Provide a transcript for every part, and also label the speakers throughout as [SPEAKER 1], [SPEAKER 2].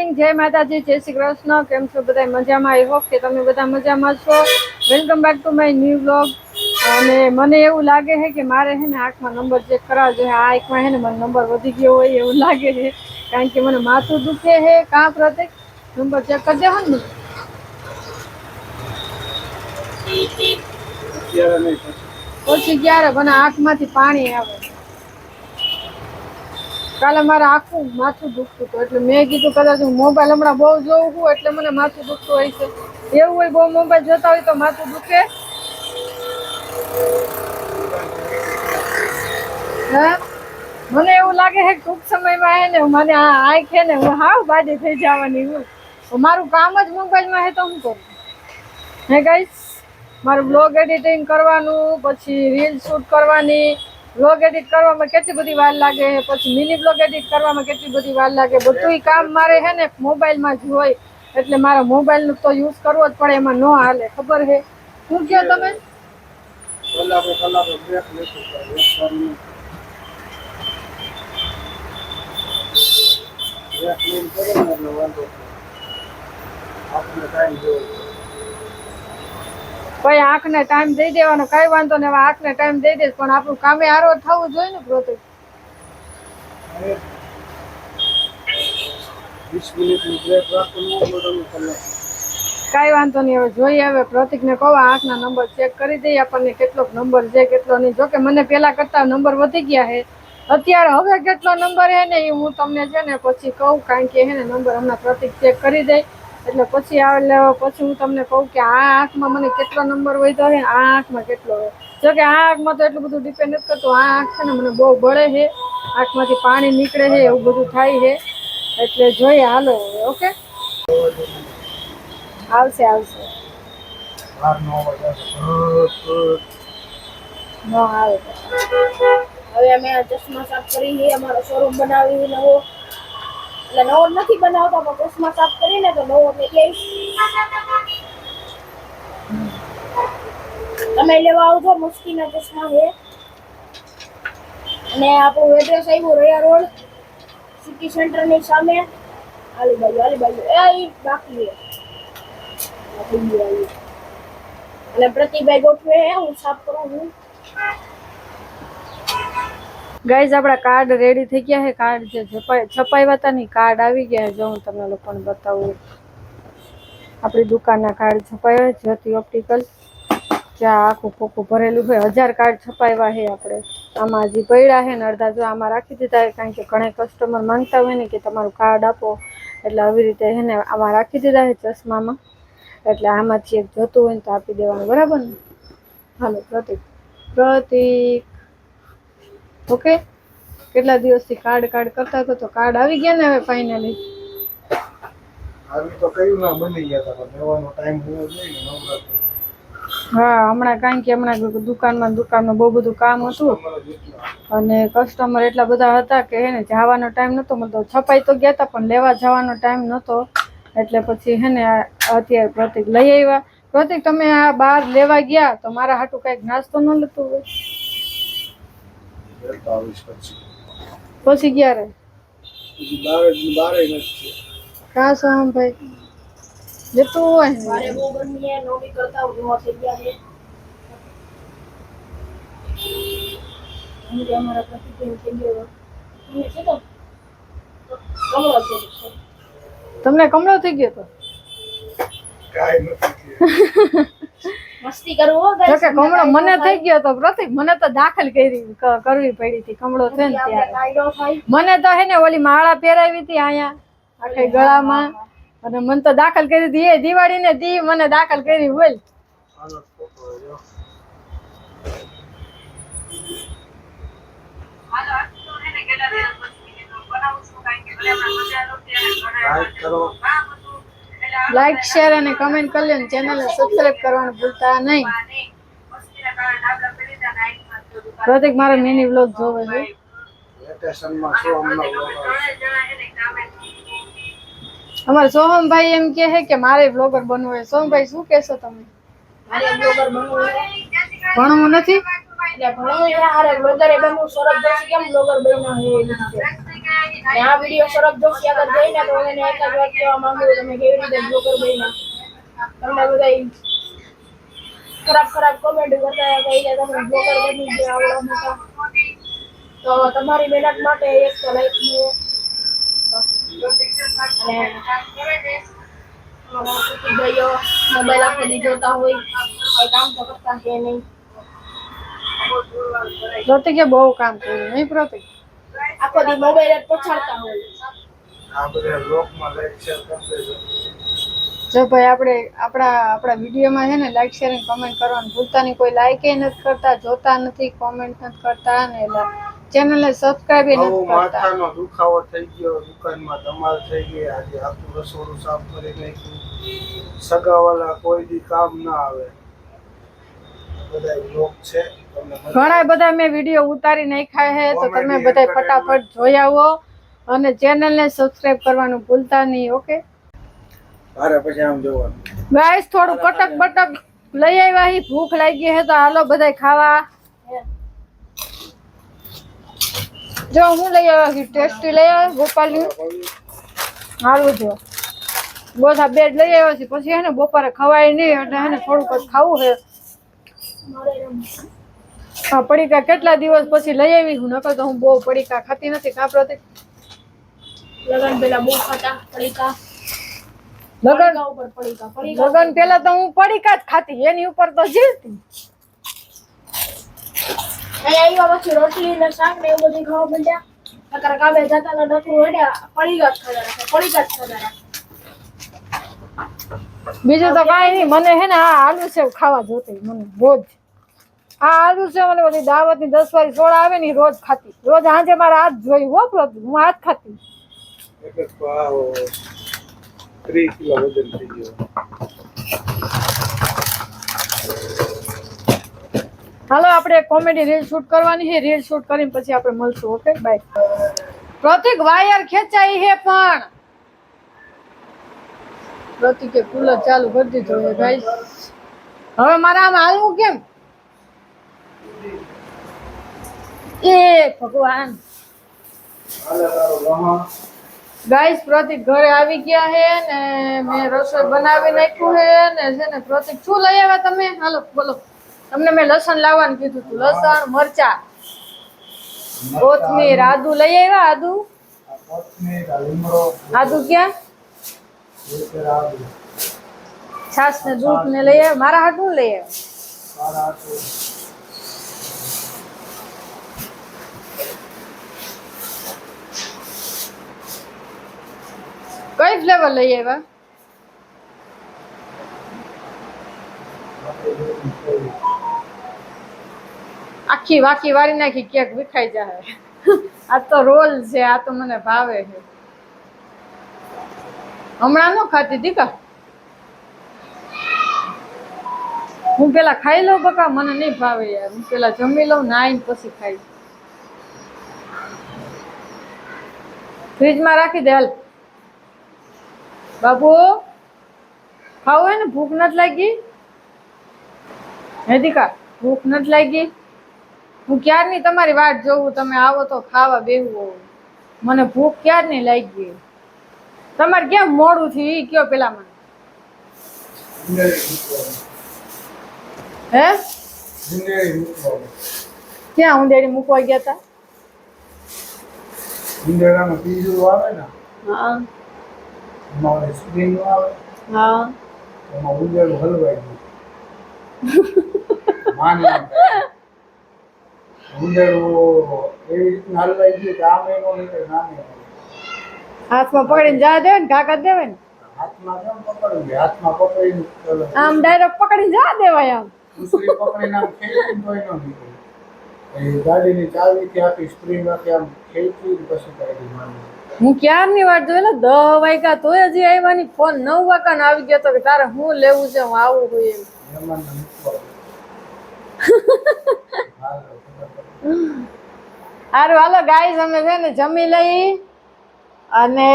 [SPEAKER 1] Morning, જય માતાજી, જય શ્રી કૃષ્ણ. કેમ છો બધા? મજામાં? આઈ હોપ કે તમે બધા મજામાં છો. Welcome back to my new vlog. અને મને એવું લાગે છે કે મારે છે ને આંખમાં નંબર ચેક કરાવવો જોઈએ. આ આંખમાં છે ને મને નંબર વધી ગયો હોય એવું લાગે છે, કારણ કે મને માથું દુખે છે. કાં પ્રતિક નંબર ચેક કરી દેવો ને? પછી ક્યારે મને આંખમાંથી પાણી આવે. કાલે મારે આખું માથું દુખતું હતું, એટલે મેં કીધું કદાચ હું મોબાઈલ હમણાં બહુ જોઉં છું એટલે મને માથું દુખતું હોય છે. એવું હોય બહુ મોબાઈલ જોતા હોય તો માથું દુખે? હા, મને એવું લાગે છે ટૂંક સમયમાં હે ને મને આ આંખ છે ને હું હાવ બાજી થઈ જવાની હું. મારું કામ જ મોબાઈલમાં હે તો હું કરું? હે ગાઈસ, મારું બ્લોગ એડિટિંગ કરવાનું, પછી રીલ શૂટ કરવાની. બ્લોગ એડિટ કરવામાં કેટલી બધી વાર લાગે, પછી મિની બ્લોગ એડિટ કરવામાં કેટલી બધી વાર લાગે. બધુંય કામ મારે છે ને મોબાઈલમાં જ હોય, એટલે મારા મોબાઈલનો તો યુઝ કરવો જ પડે. એમાં ન હાલે, ખબર છે? શું કહો તમે? ભાઈ આંખને ટાઈમ દઈ દેવાનો, કઈ વાંધો નહીં. હવે આંખને ટાઈમ દઈ દઈશ, પણ આપણું કામે હારો થવું જોઈએ ને પ્રતિક. 20 મિનિટની બ્રેક રાખવાનું. કઈ વાંધો નહીં, હવે જોઈએ. હવે પ્રતિકને કહો આંખના નંબર ચેક કરી દઈએ, આપણને કેટલો નંબર છે કેટલો નહીં. જોકે મને પેલા કરતા નંબર વધી ગયા છે અત્યારે. હવે કેટલો નંબર છે ને એ હું તમને છે ને પછી કહું, કારણ કે હે ને નંબર હમણાં પ્રતિક ચેક કરી દે એટલે પછી પછી હું તમને કહું કે આ આંખમાં મને કેટલો નંબર વધ્યો છે, આ આંખમાં કેટલો હોય. જોકે આ આંખમાં તો એટલું બધું ડિપેન્ડ નથી કરતું. આ આંખ છે ને મને બહુ બળે છે, આંખમાંથી પાણી નીકળે છે, એવું બધું થાય છે. એટલે જોઈએ, હાલો હવે. ઓકે, આવશે આવશે. હવે અમે ચશ્મા સાફ કરી, અમારો શોરૂમ બનાવી નવો. એટલે નવો નથી બનાવતા, પણ ચશ્મા સાફ કરીને તો નવો લઈ આવીશ. તમે લેવા આવજો, મુસ્કીના ચશ્મા છે. અને આપણું એડ્રેસ આવ્યું રયા રોડ, સિટી સેન્ટરની સામે. આલી બાજુ એ બાકી છે. અને પ્રતિભાઈ ગોઠવે હે, હું સાફ કરું છું. ગાઈઝ, આપણા કાર્ડ રેડી થઈ ગયા છે. કાર્ડ જે છપાવ્યા હતા ને કાર્ડ આવી ગયા. જો હું તમને લોકોને બતાવું, આપણી દુકાનના કાર્ડ છપાવ્યા. જ્યોતિ ઓપ્ટિકલ, જ્યાં આખું ખોખું ભરેલું હોય. 1000 કાર્ડ છપાવ્યા છે આપણે. આમાં હજી પડ્યા છે ને અડધા જો આમાં રાખી દીધા છે, કારણ કે ઘણા કસ્ટમર માંગતા હોય ને કે તમારું કાર્ડ આપો, એટલે આવી રીતે છે ને આમાં રાખી દીધા છે ચશ્મામાં. એટલે આમાંથી એક જોતું હોય ને તો આપી દેવાનું, બરાબર ને? હાલો પ્રતિક, ઓકે. કેટલા દિવસથી કાર્ડ કરતા હતો તો કાર્ડ આવી ગયા ને હવે ફાઇનલી. આવી તો કયું ના બની ગયા હતા, પણ લેવાનો ટાઈમ હોવો જોઈએ ને નવરાત્રી. હા, હમણાં કારણ કે હમણાં દુકાનમાં બહુ બધું કામ હતું અને કસ્ટમર એટલા બધા હતા કે હે ને જવાનો ટાઈમ નહોતો મળતો. છપાઈ તો ગયા હતા પણ લેવા જવાનો ટાઈમ નહોતો, એટલે પછી હે ને અત્યારે પ્રતિક લઈ આવ્યા. પ્રતિક, તમે આ બહાર લેવા ગયા તો મારા હાટું કઈક નાસ્તો ન લેતું હોય? પછી ક્યારે? કાં સોહમ ભાઈ જતું હોય ને મારે બહુ ગરમી હે, નોમી કરતા ઉભો થઈ ગયા છે. અમારા પ્રતિક થઈ ગયો છે તો કમળો છે. તમને કમળો થઈ ગયો તો કાઈ નથી. મસ્તી કરવો ગાઈસ. કે કમળો મને થઈ ગયો તો પ્રતિક, મને તો દાખલ કરવી પડી હતી કમળો થયો ને ત્યારે. મને તો હે ને ઓલી માળા પહેરાવી હતી અહીંયા આખે ગળામાં, અને મને તો દાખલ કરી હતી એ દિવાળી ને દી મને દાખલ કરી. બોલ. લાઈક, શેર અને કમેન્ટ કરી લો. ચેનલને સબસ્ક્રાઇબ કરવાનું ભૂલતા નહીં. પ્રતિક મારો મિની વ્લોગ જોવે છે. અમારે સોહમભાઈ એમ કે છે કે મારે બ્લોગર બનવું હોય. સોહમભાઈ શું કહેશો તમે? મારે બ્લોગર બનવું છે. ભણવું નથી એટલે ભણવું યાર, બ્લોગર બનવું. સરસ કેમ બ્લોગર બન્યો છે એ રીતે.
[SPEAKER 2] ને આ વિડીયો સરસ જોશી આગળ જોઈને તો એને એક જ વાત કહેવા માંગુ છું, તમે કેવી રીતે બ્લોગર બન્યા. તમને બધા ખરાબ કોમેન્ટ કરતા કહી કે તમે બ્લોગર બની ગયા આવડા મોટા. તો તમારી મહેનત માટે એક તો લાઈક ભાઈઓ મોબાઈલ આખો દી જોતા હોય, કઈ કામ તો કરતા છે નહીં.
[SPEAKER 1] પ્રતિકે બહુ કામ કર્યું નહીં પ્રતિક?
[SPEAKER 2] આખો દી મોબાઈલ જ પછાડતા હોય.
[SPEAKER 3] આ બધા બ્લોગમાં લાઈક શેર કરી દેજો.
[SPEAKER 1] જો ભાઈ આપણા વિડીયોમાં છે ને લાઈક શેર અને કમેન્ટ કરવાનું ભૂલતા નહીં. કોઈ લાઈક નથી કરતા, જોતા નથી, કોમેન્ટ નથી કરતા ને ચેનલને સબસ્ક્રાઇબ નથી
[SPEAKER 3] બહુ
[SPEAKER 1] કરતા.
[SPEAKER 3] માથાનો દુખાવો થઈ ગયો, દુકાનમાં ધમાલ થઈ ગઈ. આજે આખું રસોડું સાફ કરી નાખ્યું. સગાવાલા કોઈ દી કામ ના આવે. બધા બ્લોગ છે,
[SPEAKER 1] ઘણા બધા મેં વિડીયો ઉતારી નાખ્યા છે, તો તમે બધા ફટાફટ જોઈ આવો અને ચેનલને સબસ્ક્રાઇબ કરવાનું ભૂલતા નહીં. ઓકે
[SPEAKER 3] મારે પછી આમ જોવાનું.
[SPEAKER 1] ગાઈસ થોડું કટક બટક લઈ આવ્યા હી, ભૂખ લાગી છે તો હાલો બધા ખાવા. જો હું લઈ આવ્યા છું ટેસ્ટી લઈ આવ્યા ગોપાલની. હારું જો બધા બે લઈ આવ્યા છે, પછી હે ને બપોરે ખવાય નહીં એટલે હે ને થોડુંક જ ખાવું છે. હા પડીકા કેટલા દિવસ પછી લઈ આવી હું, નકર તો હું બહુ પડીકા ખાતી નથી. કા પ્રતિક?
[SPEAKER 2] લગન પેલા બહુ ખાતા પડીકા.
[SPEAKER 1] લગન
[SPEAKER 2] ઉપર પડીકા
[SPEAKER 1] લગન પેલા તો હું પડીકા જ ખાતી, એની ઉપર તો જીવતી.
[SPEAKER 2] આવ્યા પછી રોટલી ને શાક ને એવું બધું ખાવા માંડ્યા. નકર કામે જતા ને નકરું હેડ્યા પડીકા જ ખાતા રાખે, પડીકા જ ખાતા રાખે.
[SPEAKER 1] બીજું તો કાંઈ નહીં. મને હે ને આ આલુ સેવ ખાવા જોતી, મને રોજ આ આલુ સેવ મને બધી દાવતની 10 વાળી સોડા આવે ને રોજ ખાતી. રોજ સાંજે મારા હાથ જોઈ હો પ્રભુ, હું હાથ ખાતી.
[SPEAKER 3] એક 3 કિલો વજન થઈ ગયો.
[SPEAKER 1] હાલો આપણે કોમેડી રીલ શૂટ કરવાની છે, રીલ શૂટ કરીને પછી આપણે મળશું. Okay bye. પ્રતિક વાયર ખેંચાઈ હે પણ પ્રતિકે કુલર ચાલુ કરી દીધું છે ગાઈસ. હવે મારે આમ હાલવું કેમ? એ ભગવાન. ગાઈસ પ્રતિક ઘરે આવી ગયા છે ને મેં રસોઈ બનાવી નાખ્યું છે ને છે ને પ્રતિક શું લઈ આવ્યા તમે? હાલો બોલો. તમને મેં લસણ લાવવાનું કીધું હતું, લસણ મરચા કોથમીર આદુ લઈ આવ્યા. આદુ ક્યાં? છાસ ને દૂધ ને લઈ આવ્યા. મારા હાટું લઈ આવ્યા. કઈ ફ્લેવર લઈ આવ્યા? આખી વાકી વારી નાખી, કેક વિખાઈ જાય. આ તો રોલ છે, આ તો મને ભાવે છે. હમણાં ન ખાતી દીકા, હું પેલા ખાઈ લઉં બકા, મને નહીં ભાવે યાર. હું પેલા જમી લઉં, નાઈને પછી ખાઈ. ફ્રીજમાં રાખી દે હાલ. બાબુ ખાવું હોય ને? ભૂખ નથી લાગી હે દીકા? ભૂખ નથી લાગી? હું ક્યારની તમારી વાટ જોઉં, તમે આવો તો ખાવા બેહવું. મને ભૂખ ક્યારની લાગી. તમારે કેમ મોડું થયું ઈ કયો પેલા મને. હે ક્યાં ઉંદેડી મૂકવા ગયા તા?
[SPEAKER 3] ઉંદેડાનું પીજું આવે ને,
[SPEAKER 1] હા
[SPEAKER 3] એમાં સ્પ્રિંગ આવે,
[SPEAKER 1] હા
[SPEAKER 3] એમાં ઉંદેડું હલવાઈ ગયું. ઉંદેડું એવી રીતના હલવાઈ ગયું કે આમ એનો નીકળે, નામે
[SPEAKER 1] હાથમાં પકડીને જા દે ને, કાકા દેવે ને.
[SPEAKER 3] હાથમાં કેમ પકડવું? હાથમાં પકડીને
[SPEAKER 1] આમ ડાયરેક્ટ પકડીને જા દેવાય. આમ
[SPEAKER 3] ઉસરી પકડીને આમ ખેંચીને તોય ન નીકળે. એ ગાડીની ચાવીથી આખી સ્પ્રિંગ આખી આમ ખેંચી પછી કાઢી માંડી.
[SPEAKER 1] હું ક્યારની વાત જોઈ લે, 10 વાગ્યા તોય હજી આવ્યા નહીં. ફોન 9 વાગ્યાનો આવી ગયો તો કે તારે હું લેવું છે, હું આવું હોય એમ.
[SPEAKER 3] મહેમાનને મૂકવા
[SPEAKER 1] સારું હાલો ગાઈસ, અમે છે ને જમી લઈ. અને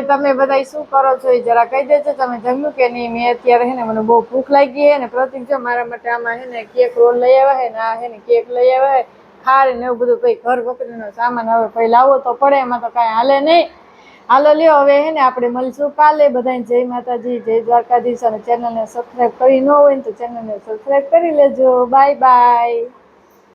[SPEAKER 1] તમે બધા શું કરો છો એ જરા કહી દેજો. તમે જમ્યું કે નહીં? મેં અત્યારે છે ને મને બહુ ભૂખ લાગી છે ને પ્રતિક જો મારા માટે આમાં છે ને કેક રોલ લઈ આવ્યા છે ને આ છે ને કેક લઈ આવ્યા છે. થાળ ને એવું બધું પછી ઘર વપરીનો સામાન હવે પછી લાવવો તો પડે, એમાં તો કાંઈ હાલે નહીં. હાલો લ્યો હવે હે ને આપણે મળીશું કાલે. બધાને જય માતાજી, જય દ્વારકાધીશ. અને ચેનલને સબસ્ક્રાઈબ કરી ન હોય ને તો ચેનલને સબસ્ક્રાઈબ કરી લેજો. Bye bye.